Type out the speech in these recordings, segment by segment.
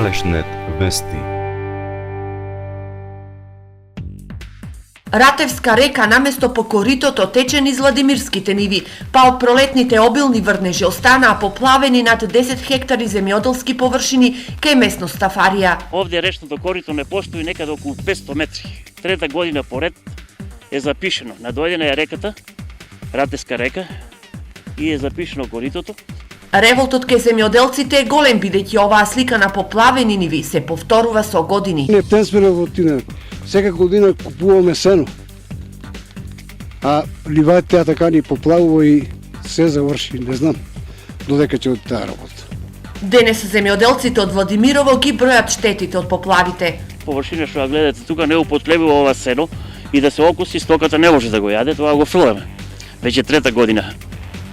Малешнет вести. Ратевска река наместо по коритото тече низ Владимирските ниви, па од пролетните обилни врнежи останаа поплавени над 10 хектари земјоделски површини кај местност Стафарија. Овде речното корито не постои некаде околу 500 метри. Трета година поред е запишено. Надојдена е реката, Ратевска река, и е запишено коритото. Револтот кај земјоделците е голем, бидејќи оваа слика на поплавени ниви се повторува со години. Не тенсме работина. Сека година купуваме сено. А ливаите така ни поплавува и се заврши. Не знам додека ќе од таа работа. Денес земјоделците од Владимирово ги бројат штетите од поплавите. Површина што ја гледате тука не употребува ова сено и да се окуси, стоката не може да го јаде, тоа го фрламе. Веќе трета година.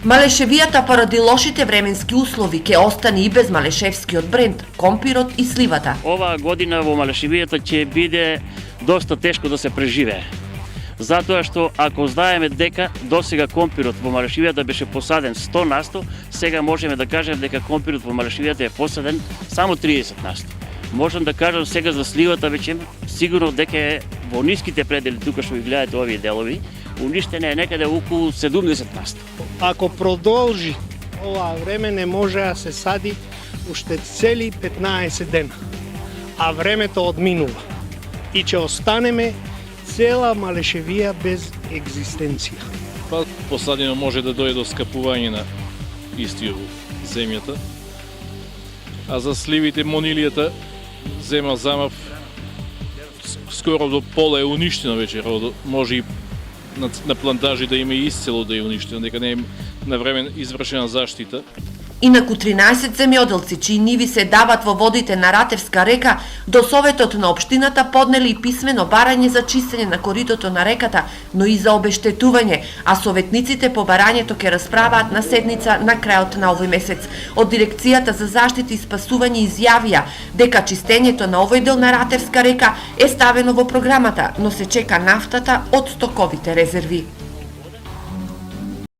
Малешевијата поради лошите временски услови ќе остане и без малешевскиот бренд, компирот и сливата. Оваа година во Малешевијата ќе биде доста тешко да се преживее. Затоа што ако знаеме дека досега компирот во Малешевијата беше посаден 100%, сега можеме да кажеме дека компирот во Малешевијата е посаден само 30%. Можам да кажам сега за сливата веќе сигурно дека е во ниските предели тука што ги гледате овие делови, уништена е некаде околу 70%. Ако продолжи ова време не може да се сади уште цели 15 дена, а времето одминува и ќе останеме цела Малешевија без екзистенција. Па посадено може да дојде до скапување на истиот земјата, а за сливите монилијата зема замав скоро до пола е уништено вече, може и на плантажи да има исцело да е уништено, дека не е на време извршена заштита. Инаку 13 земјоделци чии ниви се дават во водите на Ратевска река, до Советот на општината поднели и писмено барање за чистење на коритото на реката, но и за обештетување, а советниците по барањето ќе расправаат на седница на крајот на овој месец. Од Дирекцијата за заштита и спасување изјавија дека чистењето на овој дел на Ратевска река е ставено во програмата, но се чека нафтата од стоковите резерви.